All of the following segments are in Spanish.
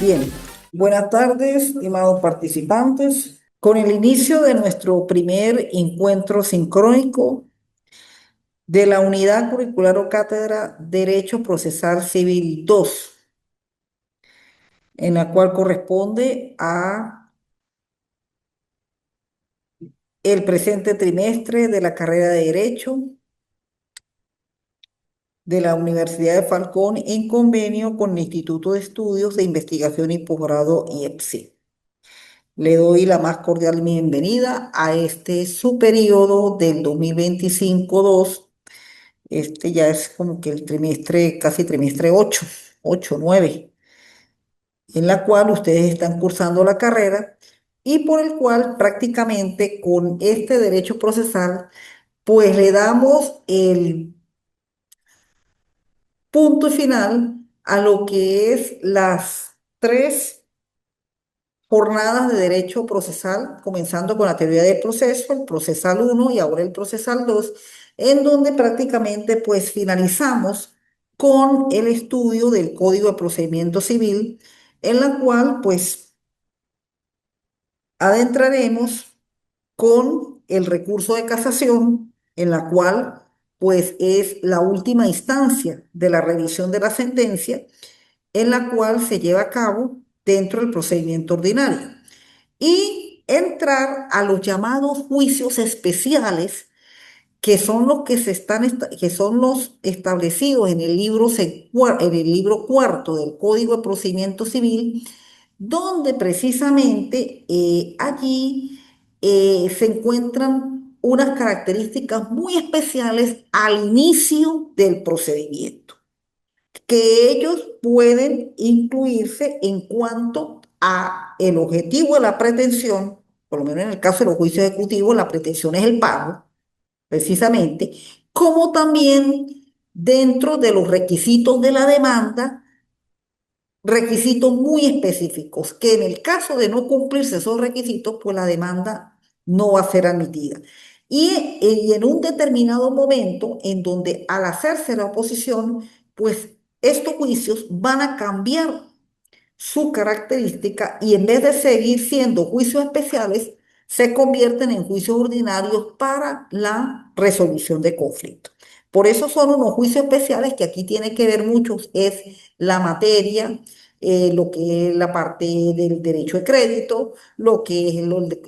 Bien, buenas tardes, estimados participantes. Con el inicio de nuestro primer encuentro sincrónico de la Unidad Curricular o Cátedra Derecho Procesal Civil 2, en la cual corresponde a el presente trimestre de la carrera de Derecho de la Universidad de Falcón en convenio con el Instituto de Estudios de Investigación y Posgrado IEPSI. Le doy la más cordial bienvenida a este su periodo del 2025-2. Este ya es como que el trimestre, casi trimestre 8, 9, en la cual ustedes están cursando la carrera y por el cual prácticamente con este derecho procesal, pues le damos el punto final a lo que es las tres jornadas de derecho procesal, comenzando con la teoría del proceso, el procesal uno y ahora el procesal 2, en donde prácticamente pues finalizamos con el estudio del Código de Procedimiento Civil, en la cual pues adentraremos con el recurso de casación, en la cual pues es la última instancia de la revisión de la sentencia, en la cual se lleva a cabo dentro del procedimiento ordinario y entrar a los llamados juicios especiales, que son los que que son los establecidos en el en el libro cuarto del Código de Procedimiento Civil, donde precisamente allí se encuentran unas características muy especiales al inicio del procedimiento que ellos pueden incluirse en cuanto a el objetivo de la pretensión, por lo menos en el caso de los juicios ejecutivos, la pretensión es el pago, precisamente, como también dentro de los requisitos de la demanda, requisitos muy específicos, que en el caso de no cumplirse esos requisitos, pues la demanda no va a ser admitida. Y en un determinado momento, en donde al hacerse la oposición, pues estos juicios van a cambiar su característica y en vez de seguir siendo juicios especiales, se convierten en juicios ordinarios para la resolución de conflictos. Por eso son unos juicios especiales que aquí tiene que ver mucho, es la materia, lo que es la parte del derecho de crédito, lo que es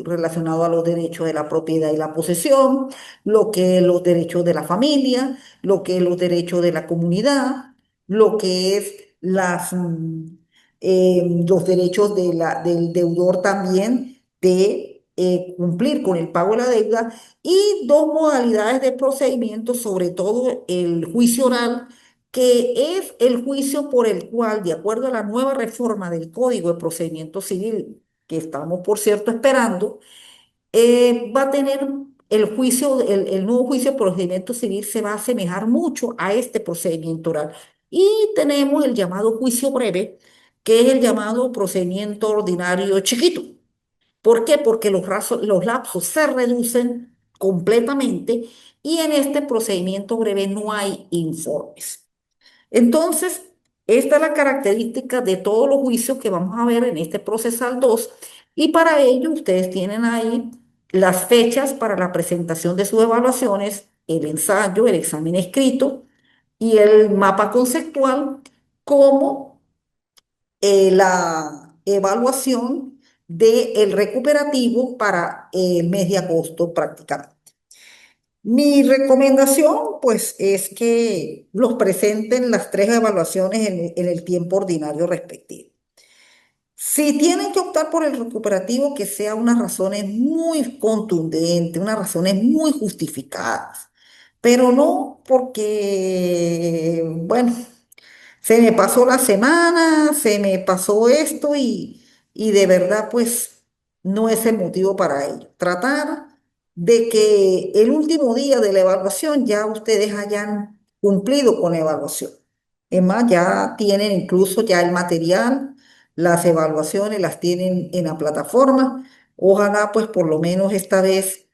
relacionado a los derechos de la propiedad y la posesión, lo que es los derechos de la familia, lo que es los derechos de la comunidad, lo que es los derechos del deudor también de cumplir con el pago de la deuda y dos modalidades de procedimiento, sobre todo el juicio oral, que es el juicio por el cual, de acuerdo a la nueva reforma del Código de Procedimiento Civil, que estamos, por cierto, esperando, va a tener el nuevo juicio de procedimiento civil se va a asemejar mucho a este procedimiento oral. Y tenemos el llamado juicio breve, que es el llamado procedimiento ordinario chiquito. ¿Por qué? Porque los lapsos se reducen completamente y en este procedimiento breve no hay informes. Entonces, esta es la característica de todos los juicios que vamos a ver en este procesal 2 y para ello ustedes tienen ahí las fechas para la presentación de sus evaluaciones, el ensayo, el examen escrito y el mapa conceptual como la evaluación del recuperativo para el mes de agosto prácticamente. Mi recomendación, pues, es que los presenten las tres evaluaciones en el tiempo ordinario respectivo. Si tienen que optar por el recuperativo, que sea unas razones muy contundentes, unas razones muy justificadas, pero no porque, bueno, se me pasó la semana, se me pasó esto y de verdad pues no es el motivo para ello. Tratar de que el último día de la evaluación ya ustedes hayan cumplido con la evaluación. Es más, ya tienen incluso ya el material, las evaluaciones las tienen en la plataforma. Ojalá pues por lo menos esta vez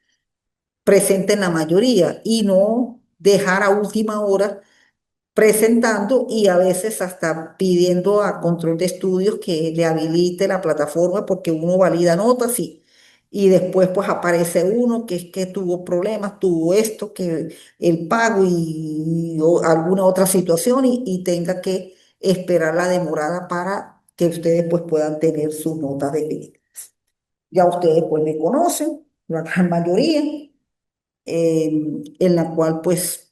presenten la mayoría y no dejar a última hora presentando y a veces hasta pidiendo a control de estudios que le habilite la plataforma porque uno valida notas y después pues aparece uno que es que tuvo problemas, tuvo esto, que el pago o alguna otra situación y tenga que esperar la demorada para que ustedes pues puedan tener sus notas de crédito. Ya ustedes pues me conocen, la gran mayoría, en la cual pues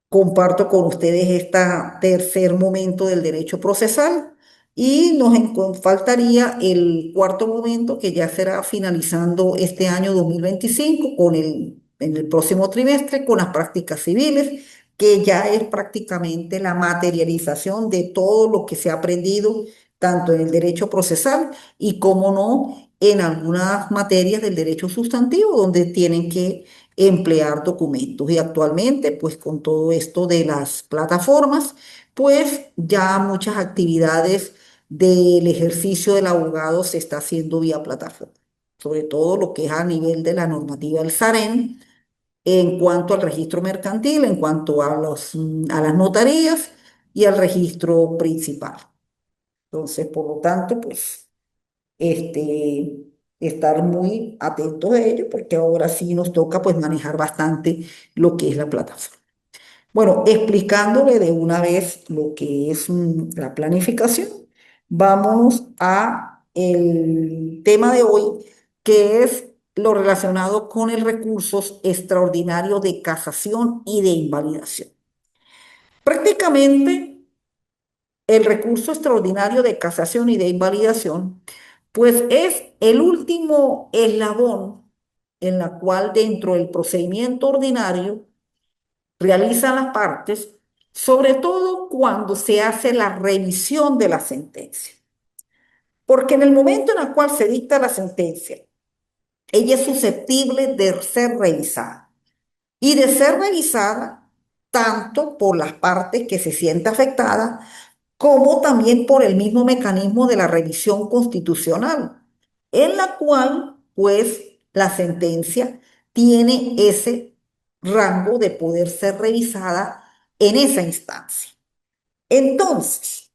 comparto con ustedes este tercer momento del derecho procesal y faltaría el cuarto momento que ya será finalizando este año 2025 en el próximo trimestre con las prácticas civiles, que ya es prácticamente la materialización de todo lo que se ha aprendido tanto en el derecho procesal y, como no, en algunas materias del derecho sustantivo donde tienen que emplear documentos. Y actualmente, pues con todo esto de las plataformas, pues ya muchas actividades del ejercicio del abogado se está haciendo vía plataforma, sobre todo lo que es a nivel de la normativa del SAREN, en cuanto al registro mercantil, en cuanto a a las notarías y al registro principal. Entonces, por lo tanto, pues este, estar muy atentos a ello, porque ahora sí nos toca pues manejar bastante lo que es la plataforma. Bueno, explicándole de una vez lo que es la planificación, vámonos a el tema de hoy, que es lo relacionado con el recurso extraordinario de casación y de invalidación. Prácticamente el recurso extraordinario de casación y de invalidación, pues es el último eslabón en la cual dentro del procedimiento ordinario realizan las partes, sobre todo cuando se hace la revisión de la sentencia. Porque en el momento en el cual se dicta la sentencia, ella es susceptible de ser revisada y de ser revisada tanto por las partes que se sienten afectadas como también por el mismo mecanismo de la revisión constitucional, en la cual, pues, la sentencia tiene ese rango de poder ser revisada en esa instancia. Entonces,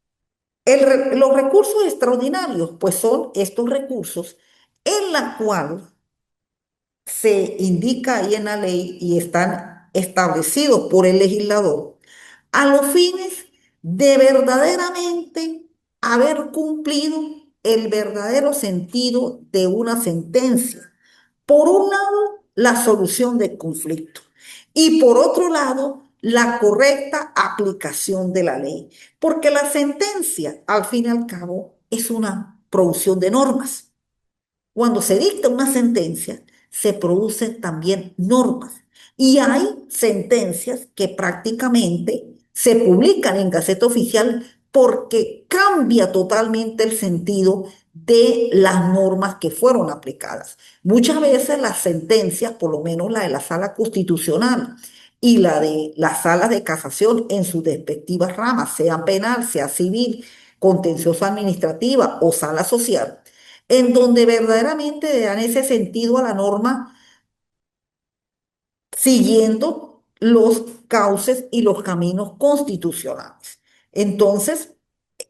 los recursos extraordinarios, pues son estos recursos en la cual se indica ahí en la ley y están establecidos por el legislador a los fines de verdaderamente haber cumplido el verdadero sentido de una sentencia. Por un lado, la solución del conflicto y por otro lado, la correcta aplicación de la ley, porque la sentencia, al fin y al cabo, es una producción de normas. Cuando se dicta una sentencia, se producen también normas y hay sentencias que prácticamente se publican en Gaceta Oficial porque cambia totalmente el sentido de las normas que fueron aplicadas. Muchas veces las sentencias, por lo menos la de la Sala Constitucional y la de las salas de casación en sus respectivas ramas, sea penal, sea civil, contencioso administrativa o sala social, en donde verdaderamente le dan ese sentido a la norma siguiendo los cauces y los caminos constitucionales. Entonces,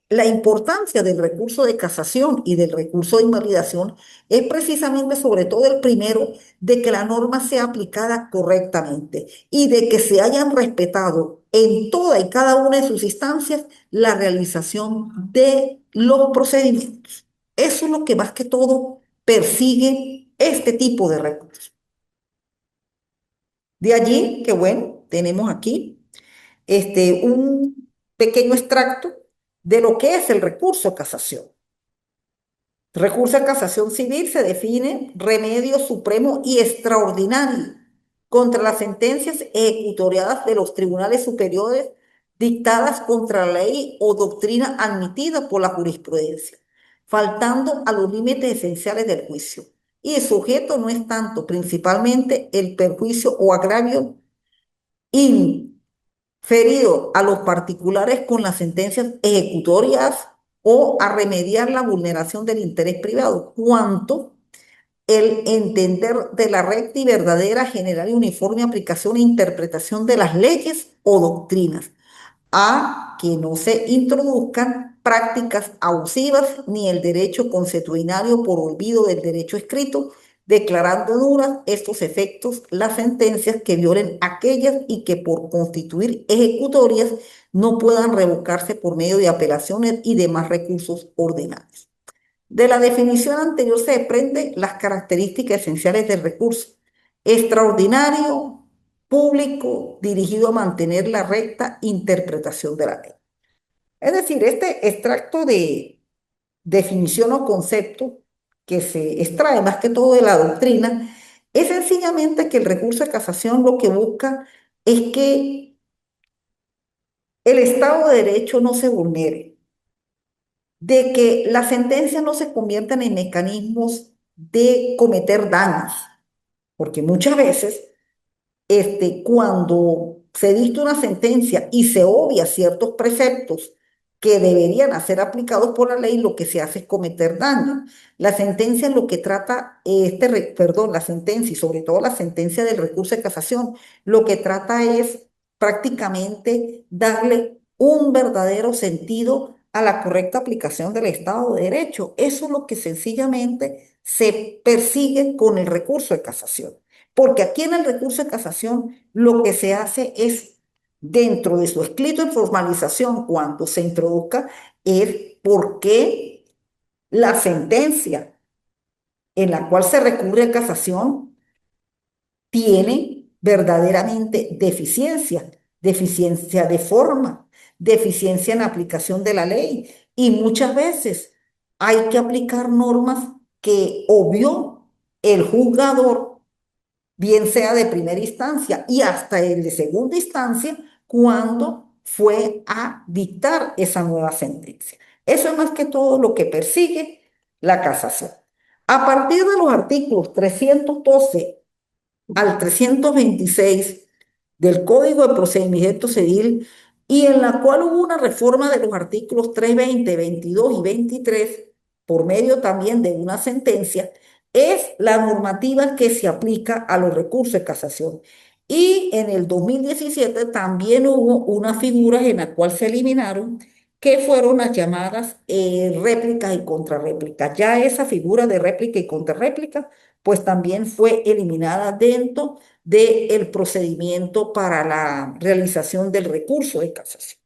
la importancia del recurso de casación y del recurso de invalidación es precisamente, sobre todo el primero, de que la norma sea aplicada correctamente y de que se hayan respetado en toda y cada una de sus instancias la realización de los procedimientos. Eso es lo que más que todo persigue este tipo de recursos. De allí que, bueno, tenemos aquí un pequeño extracto de lo que es el recurso de casación. Recurso de casación civil se define remedio supremo y extraordinario contra las sentencias ejecutoriadas de los tribunales superiores dictadas contra la ley o doctrina admitida por la jurisprudencia, faltando a los límites esenciales del juicio. Y el sujeto no es tanto, principalmente el perjuicio o agravio inferido a los particulares con las sentencias ejecutorias o a remediar la vulneración del interés privado, cuanto el entender de la recta y verdadera, general y uniforme aplicación e interpretación de las leyes o doctrinas, a que no se introduzcan prácticas abusivas ni el derecho consuetudinario por olvido del derecho escrito, declarando nulas estos efectos las sentencias que violen aquellas y que por constituir ejecutorias no puedan revocarse por medio de apelaciones y demás recursos ordenados. De la definición anterior se desprenden las características esenciales del recurso: extraordinario, público, dirigido a mantener la recta interpretación de la ley. Es decir, este extracto de definición o concepto que se extrae más que todo de la doctrina es sencillamente que el recurso de casación lo que busca es que el Estado de Derecho no se vulnere, de que las sentencias no se conviertan en mecanismos de cometer daños, porque muchas veces cuando se dicta una sentencia y se obvia ciertos preceptos que deberían ser aplicados por la ley, lo que se hace es cometer daño. La sentencia lo que trata, perdón, la sentencia y sobre todo la sentencia del recurso de casación, lo que trata es prácticamente darle un verdadero sentido a la correcta aplicación del Estado de Derecho. Eso es lo que sencillamente se persigue con el recurso de casación. Porque aquí en el recurso de casación lo que se hace es, dentro de su escrito de formalización, cuando se introduzca, es por qué la sentencia en la cual se recurre a casación tiene verdaderamente deficiencia, deficiencia de forma, deficiencia en la aplicación de la ley. Y muchas veces hay que aplicar normas que obvió el juzgador, bien sea de primera instancia y hasta el de segunda instancia, cuando fue a dictar esa nueva sentencia. Eso es más que todo lo que persigue la casación. A partir de los artículos 312 al 326 del Código de Procedimiento Civil, y en la cual hubo una reforma de los artículos 320, 22 y 23 por medio también de una sentencia, es la normativa que se aplica a los recursos de casación. Y en el 2017 también hubo unas figuras en las cuales se eliminaron, que fueron las llamadas réplicas y contrarréplicas. Ya esa figura de réplica y contrarréplica pues también fue eliminada dentro del procedimiento para la realización del recurso de casación.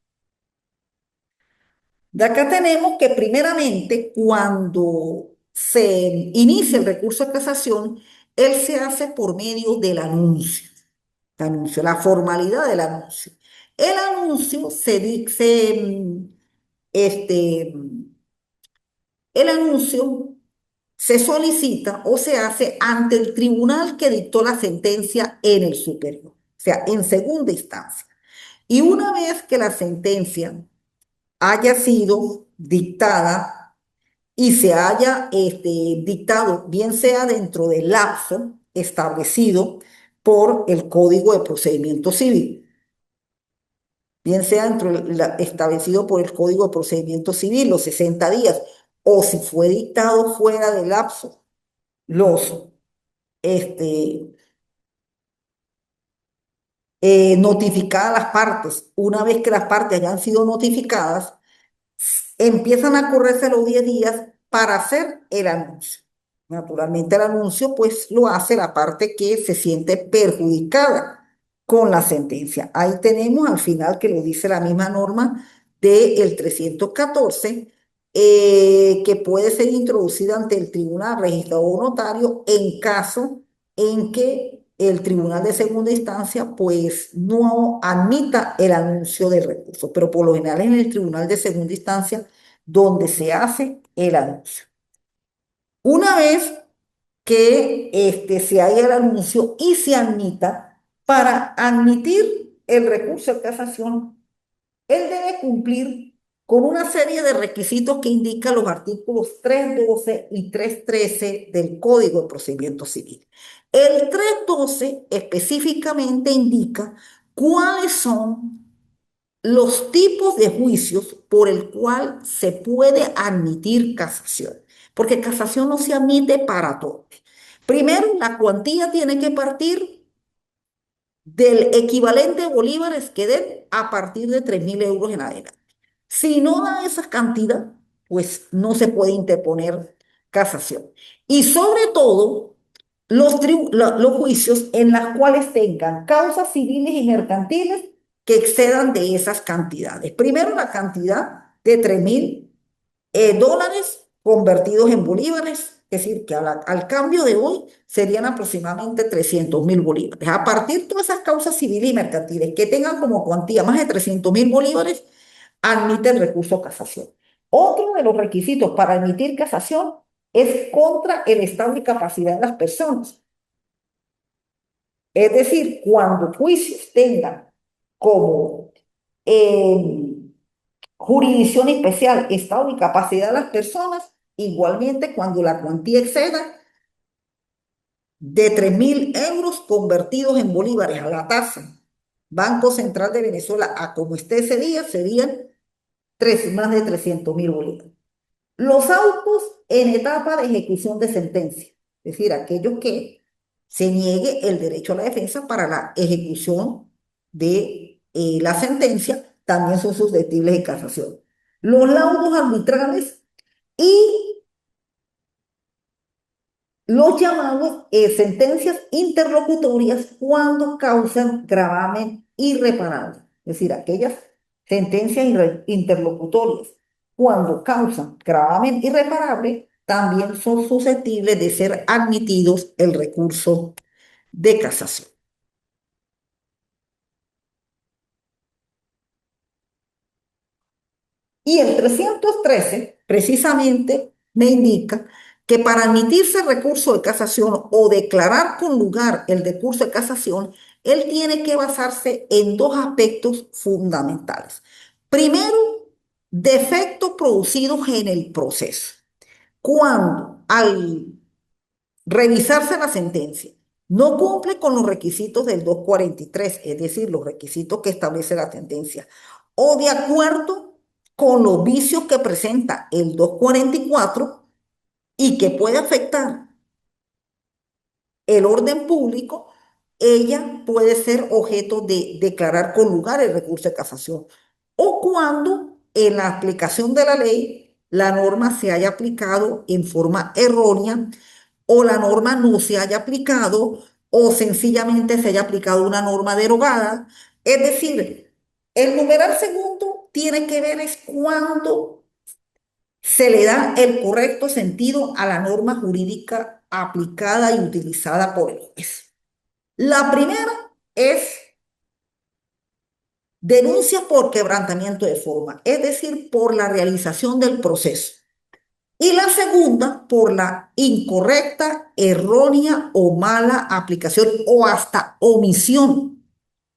De acá tenemos que primeramente cuando se inicia el recurso de casación, él se hace por medio del anuncio, la formalidad del anuncio. El anuncio se dice, este, el anuncio se solicita o se hace ante el tribunal que dictó la sentencia en el superior, o sea, en segunda instancia. Y una vez que la sentencia haya sido dictada y se haya dictado, bien sea dentro del lapso establecido por el Código de Procedimiento Civil, bien sea dentro establecido por el Código de Procedimiento Civil, los 60 días, o si fue dictado fuera del lapso, los este, notificadas las partes. Una vez que las partes hayan sido notificadas, empiezan a correrse los 10 días para hacer el anuncio. Naturalmente el anuncio pues lo hace la parte que se siente perjudicada con la sentencia. Ahí tenemos al final que lo dice la misma norma del 314, que puede ser introducida ante el tribunal registrador o notario en caso en que el tribunal de segunda instancia pues no admita el anuncio del recurso, pero por lo general es en el tribunal de segunda instancia donde se hace el anuncio. Una vez que se haga el anuncio y se admita, para admitir el recurso de casación, él debe cumplir con una serie de requisitos que indican los artículos 312 y 313 del Código de Procedimiento Civil. El 312 específicamente indica cuáles son los tipos de juicios por el cual se puede admitir casación, porque casación no se admite para todo. Primero, la cuantía tiene que partir del equivalente de bolívares que den a partir de 3.000 euros en adelante. Si no da esa cantidad, pues no se puede interponer casación. Y sobre todo, los juicios en los cuales tengan causas civiles y mercantiles que excedan de esas cantidades. Primero, la cantidad de 3.000 dólares convertidos en bolívares, es decir, que al cambio de hoy serían aproximadamente 300.000 bolívares. A partir de todas esas causas civiles y mercantiles que tengan como cuantía más de 300.000 bolívares, admite el recurso a casación. Otro de los requisitos para admitir casación es contra el estado de capacidad de las personas. Es decir, cuando juicios tengan como eh, jurisdicción especial, estado y capacidad de las personas, igualmente cuando la cuantía exceda de 3.000 euros convertidos en bolívares a la tasa Banco Central de Venezuela, a como esté ese día, serían más de 300.000 bolívares. Los autos en etapa de ejecución de sentencia, es decir, aquellos que se niegue el derecho a la defensa para la ejecución de la sentencia, también son susceptibles de casación. Los laudos arbitrales y los llamados sentencias interlocutorias cuando causan gravamen irreparable. Es decir, aquellas sentencias interlocutorias cuando causan gravamen irreparable también son susceptibles de ser admitidos el recurso de casación. Y el 313 precisamente me indica que para admitirse el recurso de casación o declarar con lugar el recurso de casación, él tiene que basarse en dos aspectos fundamentales. Primero, defectos producidos en el proceso. Cuando al revisarse la sentencia no cumple con los requisitos del 243, es decir, los requisitos que establece la sentencia, o de acuerdo con los vicios que presenta el 244 y que puede afectar el orden público, ella puede ser objeto de declarar con lugar el recurso de casación. O cuando en la aplicación de la ley la norma se haya aplicado en forma errónea o la norma no se haya aplicado o sencillamente se haya aplicado una norma derogada. Es decir, el numeral segundo tiene que ver es cuando se le da el correcto sentido a la norma jurídica aplicada y utilizada por el juez. La primera es denuncia por quebrantamiento de forma, es decir, por la realización del proceso. Y la segunda, por la incorrecta, errónea o mala aplicación o hasta omisión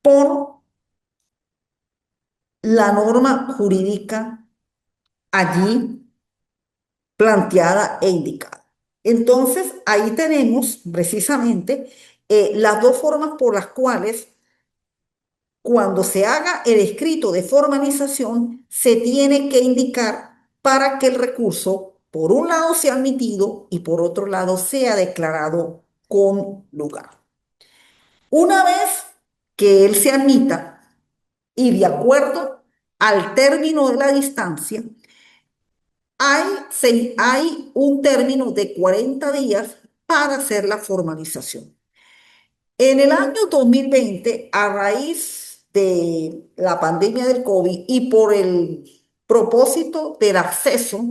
por la norma jurídica allí planteada e indicada. Entonces, ahí tenemos precisamente las dos formas por las cuales cuando se haga el escrito de formalización, se tiene que indicar para que el recurso, por un lado, sea admitido y por otro lado, sea declarado con lugar. Una vez que él se admita y de acuerdo al término de la distancia, hay un término de 40 días para hacer la formalización. En el año 2020, a raíz de la pandemia del COVID y por el propósito del acceso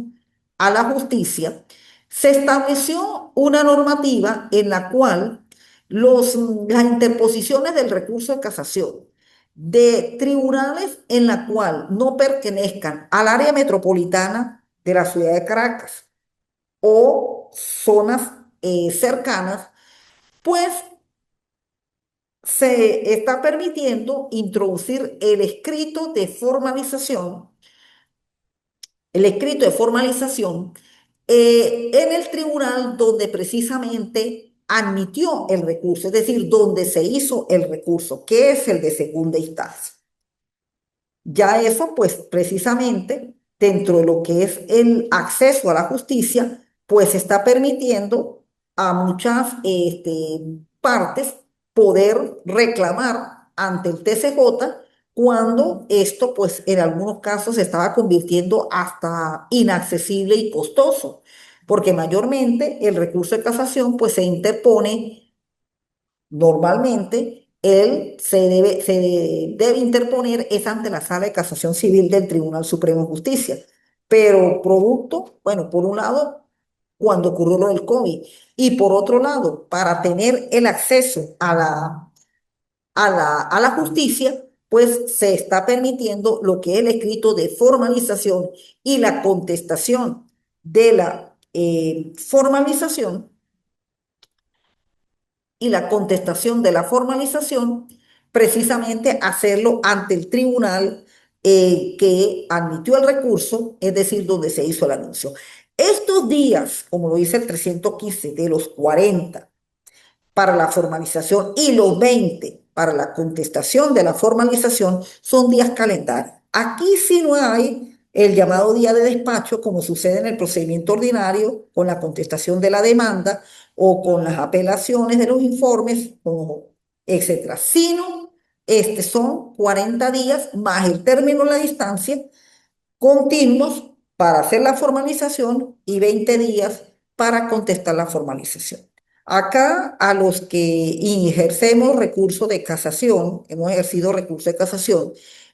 a la justicia, se estableció una normativa en la cual las interposiciones del recurso de casación de tribunales en la cual no pertenezcan al área metropolitana de la ciudad de Caracas o zonas cercanas, pues se está permitiendo introducir el escrito de formalización en el tribunal donde precisamente admitió el recurso, es decir, donde se hizo el recurso, que es el de segunda instancia. Ya eso, pues precisamente dentro de lo que es el acceso a la justicia, pues está permitiendo a muchas partes poder reclamar ante el TCJ cuando esto, pues en algunos casos se estaba convirtiendo hasta inaccesible y costoso, porque mayormente el recurso de casación, pues se interpone normalmente. Él se debe interponer es ante la Sala de Casación Civil del Tribunal Supremo de Justicia. Pero producto, bueno, por un lado, cuando ocurrió lo del COVID, y por otro lado, para tener el acceso a la justicia, pues se está permitiendo lo que es el escrito de formalización y la contestación de la formalización y la contestación de la formalización, precisamente hacerlo ante el tribunal que admitió el recurso, es decir, donde se hizo el anuncio. Estos días, como lo dice el 315 de los 40 para la formalización y los 20 para la contestación de la formalización, son días calendarios. Aquí sí no hay el llamado día de despacho, como sucede en el procedimiento ordinario, con la contestación de la demanda o con las apelaciones de los informes, etcétera, sino son 40 días más el término de la distancia continuos para hacer la formalización y 20 días para contestar la formalización. Acá a los que ejercemos recurso de casación, hemos ejercido recurso de casación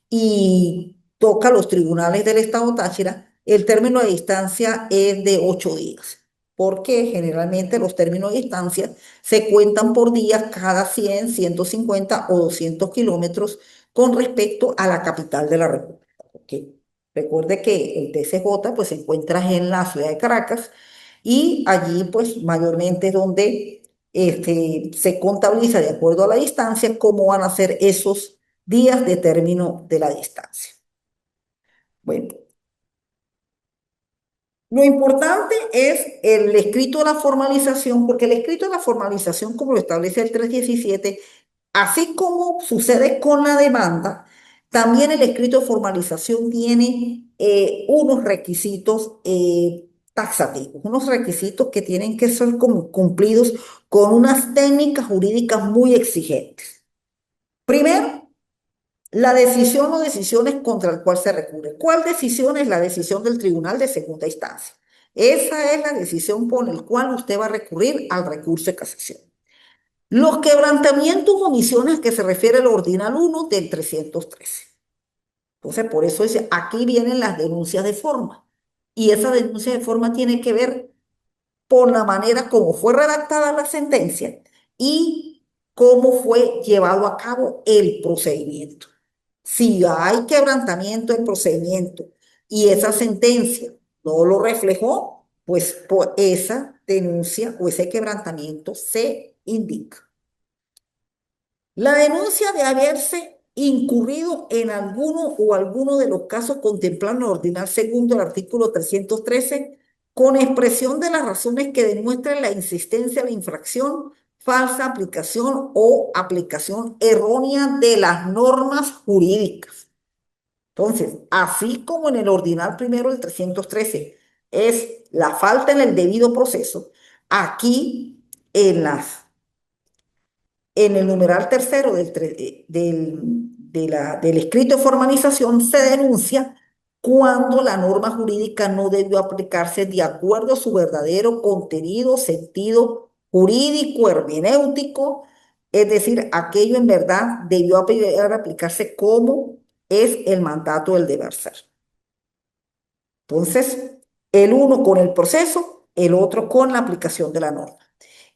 y toca a los tribunales del Estado Táchira, el término de distancia es de 8 días, porque generalmente los términos de distancia se cuentan por días cada 100, 150 o 200 kilómetros con respecto a la capital de la República. ¿Ok? Recuerde que el TCJ pues se encuentra en la ciudad de Caracas y allí pues mayormente es donde se contabiliza de acuerdo a la distancia cómo van a ser esos días de término de la distancia. Bueno, lo importante es el escrito de la formalización, porque el escrito de la formalización, como lo establece el 317, así como sucede con la demanda, también el escrito de formalización tiene unos requisitos taxativos, unos requisitos que tienen que ser cumplidos con unas técnicas jurídicas muy exigentes. Primero, la decisión o decisiones contra el cual se recurre. ¿Cuál decisión es la decisión del tribunal de segunda instancia? Esa es la decisión por la cual usted va a recurrir al recurso de casación. Los quebrantamientos o omisiones que se refiere al ordinal 1 del 313. Entonces, por eso dice, aquí vienen las denuncias de forma. Y esa denuncia de forma tiene que ver por la manera como fue redactada la sentencia y cómo fue llevado a cabo el procedimiento. Si hay quebrantamiento del procedimiento y esa sentencia no lo reflejó, pues por esa denuncia o ese quebrantamiento se indica. La denuncia de haberse incurrido en alguno de los casos contemplados en el ordinal segundo del artículo 313, con expresión de las razones que demuestren la insistencia de la infracción, falsa aplicación o aplicación errónea de las normas jurídicas. Entonces, así como en el ordinal primero del 313 es la falta en el debido proceso, aquí en el numeral tercero del escrito de formalización se denuncia cuando la norma jurídica no debió aplicarse de acuerdo a su verdadero contenido, sentido jurídico, hermenéutico, es decir, aquello en verdad debió aplicarse como es el mandato del deber ser. Entonces, el uno con el proceso, el otro con la aplicación de la norma.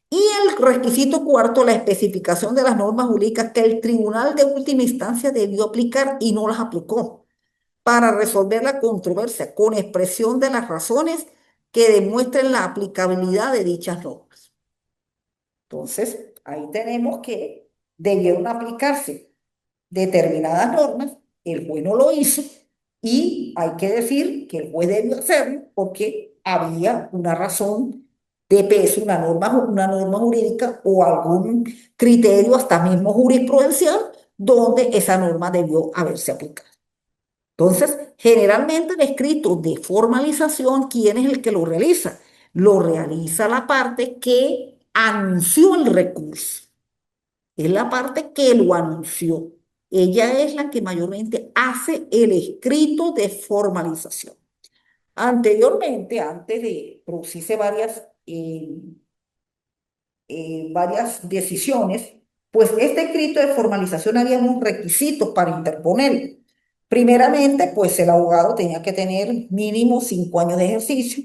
Y el requisito cuarto, la especificación de las normas jurídicas que el tribunal de última instancia debió aplicar y no las aplicó para resolver la controversia con expresión de las razones que demuestren la aplicabilidad de dichas normas. Entonces, ahí tenemos que debieron aplicarse determinadas normas, el juez no lo hizo y hay que decir que el juez debió hacerlo porque había una razón de peso, una norma jurídica o algún criterio, hasta mismo jurisprudencial, donde esa norma debió haberse aplicado. Entonces, generalmente el escrito de formalización, ¿quién es el que lo realiza? Lo realiza la parte que anunció el recurso, es la parte que lo anunció. Ella es la que mayormente hace el escrito de formalización. Anteriormente, antes de producirse varias decisiones, pues este escrito de formalización había unos requisitos para interponerlo. Primeramente, pues el abogado tenía que tener mínimo 5 años de ejercicio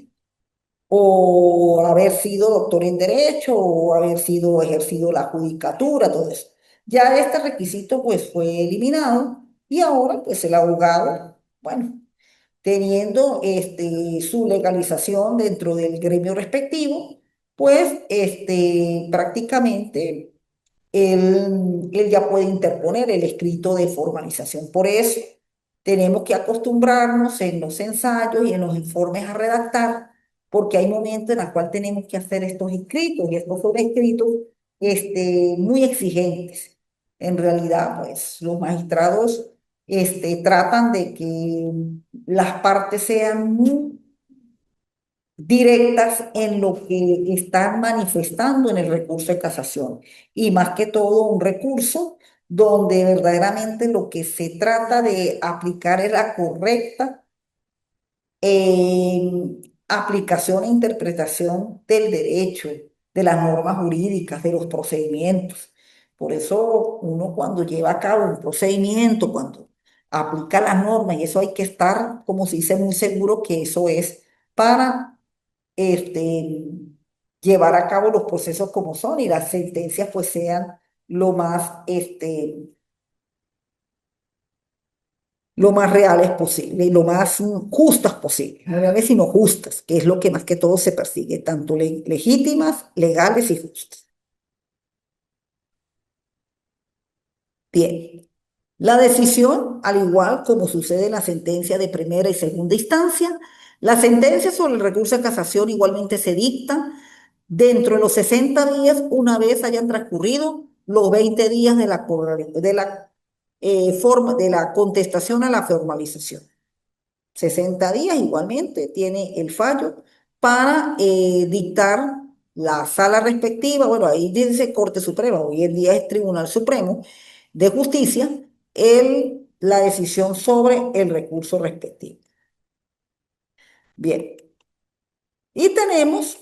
o haber sido doctor en derecho o haber sido ejercido la judicatura, todo eso. Ya este requisito pues fue eliminado y ahora pues el abogado, bueno, teniendo su legalización dentro del gremio respectivo, pues prácticamente él ya puede interponer el escrito de formalización. Por eso tenemos que acostumbrarnos en los ensayos y en los informes a redactar, porque hay momentos en los cuales tenemos que hacer estos escritos y estos son escritos muy exigentes. En realidad, pues los magistrados tratan de que las partes sean muy directas en lo que están manifestando en el recurso de casación y más que todo un recurso donde verdaderamente lo que se trata de aplicar es la correcta aplicación e interpretación del derecho, de las normas jurídicas, de los procedimientos. Por eso uno cuando lleva a cabo un procedimiento, cuando aplica las normas, y eso hay que estar, como se dice, muy seguro que eso es para este, llevar a cabo los procesos como son y las sentencias pues sean lo más, lo más reales posible y lo más justas posible. No reales sino justas, que es lo que más que todo se persigue, tanto legítimas, legales y justas. Bien. La decisión, al igual como sucede en la sentencia de primera y segunda instancia, la sentencia sobre el recurso de casación igualmente se dicta dentro de los 60 días, una vez hayan transcurrido los 20 días de la contestación a la formalización. 60 días igualmente tiene el fallo para dictar la sala respectiva, bueno, ahí dice Corte Suprema, hoy en día es Tribunal Supremo de Justicia, la decisión sobre el recurso respectivo. Bien, y tenemos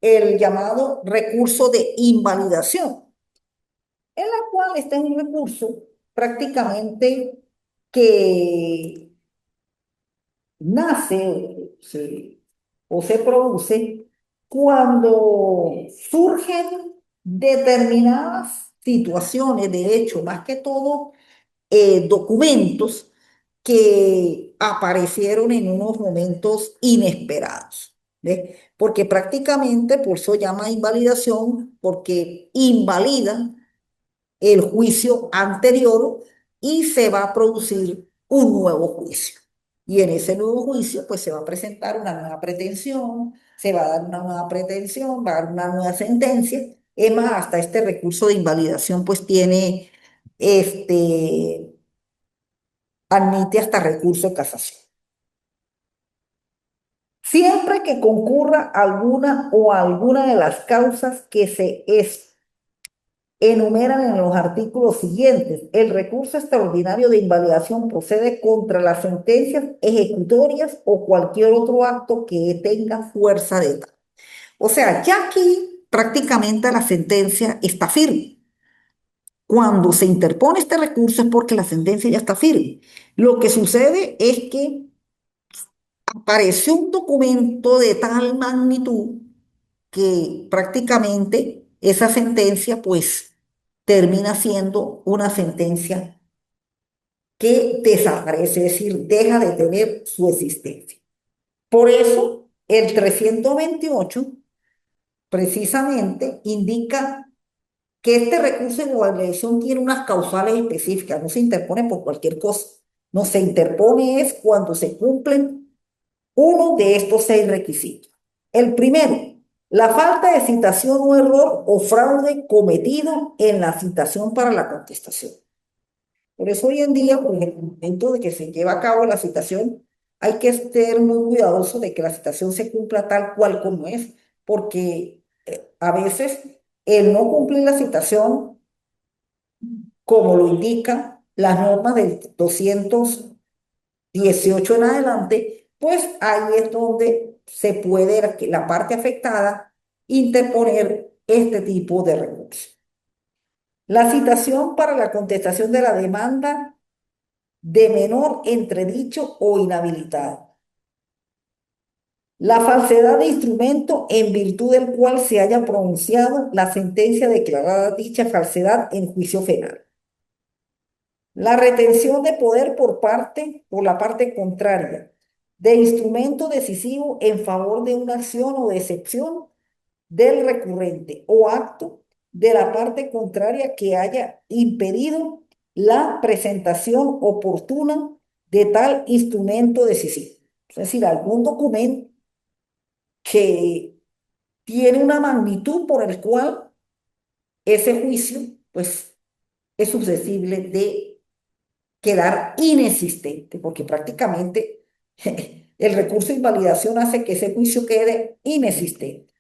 el llamado recurso de invalidación, en la cual este es un recurso prácticamente que nace o se produce cuando surgen determinadas situaciones, de hecho, más que todo, documentos que aparecieron en unos momentos inesperados. ¿Ves? Porque prácticamente por eso llama invalidación, porque invalida el juicio anterior y se va a producir un nuevo juicio. Y en ese nuevo juicio, pues se va a presentar una nueva pretensión, se va a dar una nueva pretensión, va a dar una nueva sentencia. Es más, hasta este recurso de invalidación, pues tiene, admite hasta recurso de casación. Siempre que concurra alguna de las causas que se enumeran en los artículos siguientes. El recurso extraordinario de invalidación procede contra las sentencias ejecutorias o cualquier otro acto que tenga fuerza de tal. O sea, ya aquí prácticamente la sentencia está firme. Cuando se interpone este recurso es porque la sentencia ya está firme. Lo que sucede es que apareció un documento de tal magnitud que prácticamente esa sentencia pues termina siendo una sentencia que desaparece, es decir, deja de tener su existencia. Por eso, el 328 precisamente indica que este recurso de evaluación tiene unas causales específicas, no se interpone por cualquier cosa, no se interpone es cuando se cumplen uno de estos 6 requisitos. El primero, la falta de citación o error o fraude cometido en la citación para la contestación. Por eso hoy en día, pues, en el momento de que se lleva a cabo la citación, hay que ser muy cuidadoso de que la citación se cumpla tal cual como es, porque A veces el no cumplir la citación, como lo indican las normas del 218 en adelante, pues ahí es donde se puede la parte afectada interponer este tipo de recurso. La citación para la contestación de la demanda de menor entredicho o inhabilitado. La falsedad de instrumento en virtud del cual se haya pronunciado la sentencia declarada dicha falsedad en juicio penal. La retención de poder por la parte contraria, de instrumento decisivo en favor de una acción o de excepción del recurrente o acto de la parte contraria que haya impedido la presentación oportuna de tal instrumento decisivo. Es decir, algún documento que tiene una magnitud por el cual ese juicio, pues, es susceptible de quedar inexistente, porque prácticamente el recurso de invalidación hace que ese juicio quede inexistente.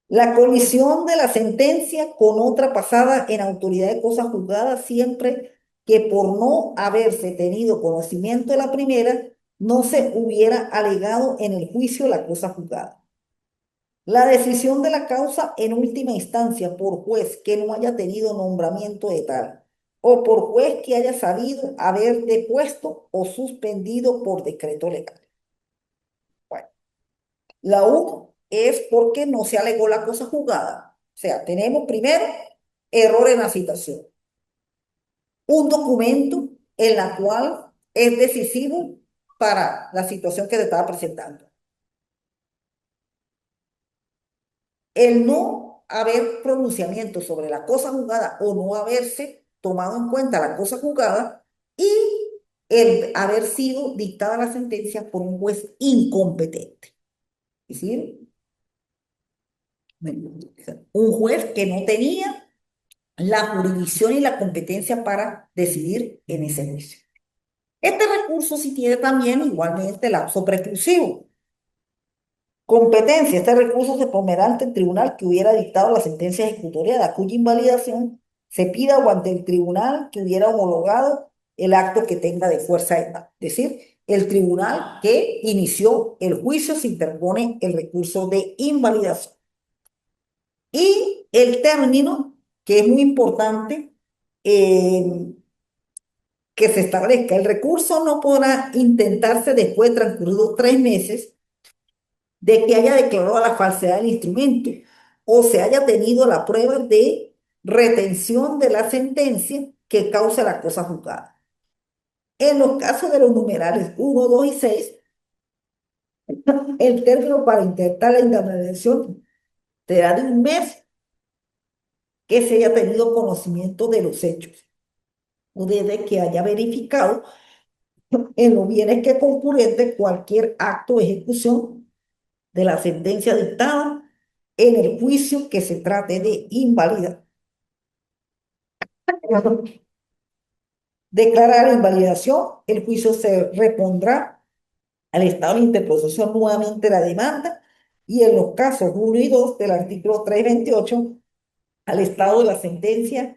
La colisión de la sentencia con otra pasada en autoridad de cosa juzgada siempre que por no haberse tenido conocimiento de la primera, no se hubiera alegado en el juicio la cosa juzgada. La decisión de la causa en última instancia por juez que no haya tenido nombramiento de tal, o por juez que haya sabido haber depuesto o suspendido por decreto legal. Bueno, la 1 es porque no se alegó la cosa juzgada. O sea, tenemos primero error en la citación. Un documento en la cual es decisivo para la situación que te estaba presentando. El no haber pronunciamiento sobre la cosa juzgada o no haberse tomado en cuenta la cosa juzgada y el haber sido dictada la sentencia por un juez incompetente. Es decir, un juez que no tenía la jurisdicción y la competencia para decidir en ese juicio. Este recurso sí tiene también igualmente lapso preclusivo. Competencia. Este recurso se pondrá ante el tribunal que hubiera dictado la sentencia ejecutoria, a cuya invalidación se pida o ante el tribunal que hubiera homologado el acto que tenga de fuerza de mando. Es decir, el tribunal que inició el juicio se interpone el recurso de invalidación. Y el término, que es muy importante, eh, que se establezca. El recurso no podrá intentarse después de transcurridos 3 meses de que haya declarado la falsedad del instrumento o se haya tenido la prueba de retención de la sentencia que causa la cosa juzgada. En los casos de los numerales 1, 2 y 6, el término para intentar la indemnización será de un mes que se haya tenido conocimiento de los hechos o desde que haya verificado en los bienes que concurrente cualquier acto de ejecución de la sentencia dictada en el juicio que se trate de invalidar. Declarar invalidación, el juicio se repondrá al estado de interposición nuevamente la demanda y en los casos 1 y 2 del artículo 328 al estado de la sentencia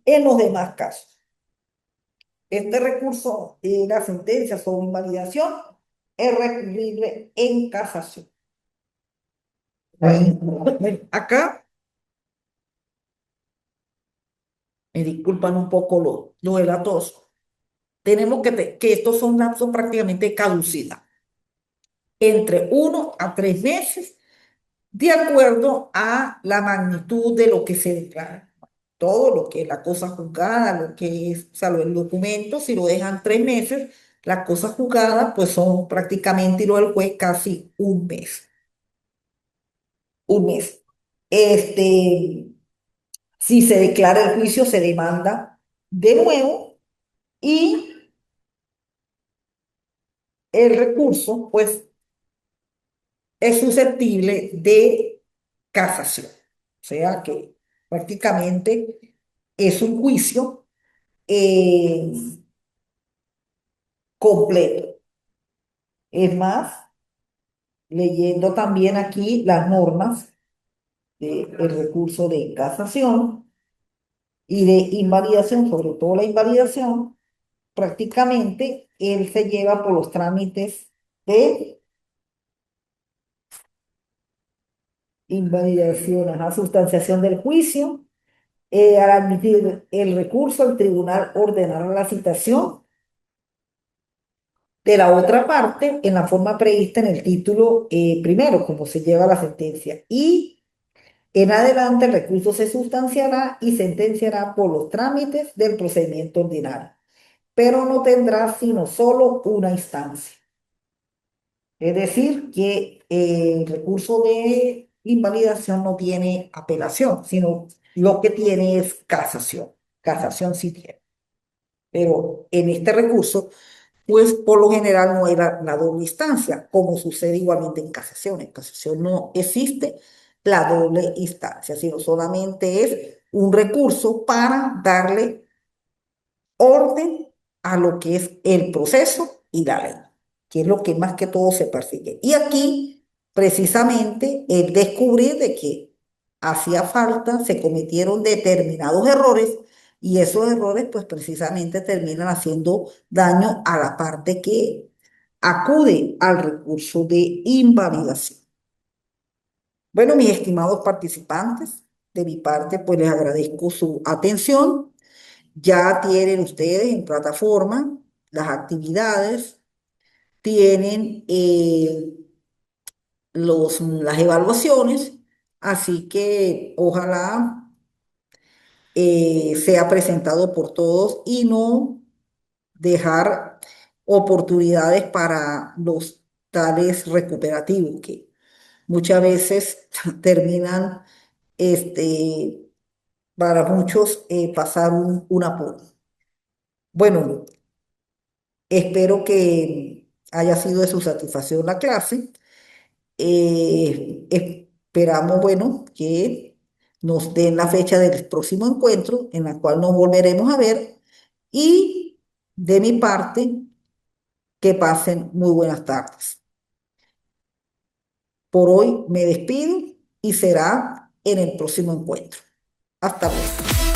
en los demás casos. Este recurso de la sentencia sobre invalidación es recurrible en casación. Acá me disculpan un poco lo de la tos. Tenemos que estos son lapsos prácticamente caducidad, entre 1 a 3 meses, de acuerdo a la magnitud de lo que se declara. Todo lo que es la cosa juzgada, lo que es, o sea, el documento, si lo dejan 3 meses, la cosa juzgada, pues son prácticamente, y lo del juez, casi un mes. Un mes. Este, si se declara el juicio, se demanda de nuevo y el recurso, pues, es susceptible de casación. O sea que prácticamente es un juicio eh, completo. Es más, leyendo también aquí las normas del recurso de casación y de invalidación, sobre todo la invalidación, prácticamente él se lleva por los trámites de invalidación, ajá, sustanciación del juicio. Al admitir el recurso, el tribunal ordenará la citación de la otra parte en la forma prevista en el título primero, como se lleva la sentencia. Y en adelante el recurso se sustanciará y sentenciará por los trámites del procedimiento ordinario, pero no tendrá sino solo una instancia. Es decir, que el recurso de invalidación no tiene apelación, sino lo que tiene es casación. Casación sí tiene. Pero en este recurso, pues por lo general no hay la doble instancia, como sucede igualmente en casación. En casación no existe la doble instancia, sino solamente es un recurso para darle orden a lo que es el proceso y la ley, que es lo que más que todo se persigue. Y aquí, precisamente, el descubrir de que hacía falta, se cometieron determinados errores y esos errores, pues precisamente terminan haciendo daño a la parte que acude al recurso de invalidación. Bueno, mis estimados participantes, de mi parte, pues les agradezco su atención. Ya tienen ustedes en plataforma las actividades, tienen las evaluaciones, así que ojalá sea presentado por todos y no dejar oportunidades para los tales recuperativos que muchas veces terminan, este, para muchos, pasar un apuro. Bueno, espero que haya sido de su satisfacción la clase. Esperamos, bueno, que nos den la fecha del próximo encuentro en la cual nos volveremos a ver y de mi parte, que pasen muy buenas tardes. Por hoy me despido y será en el próximo encuentro. Hasta luego.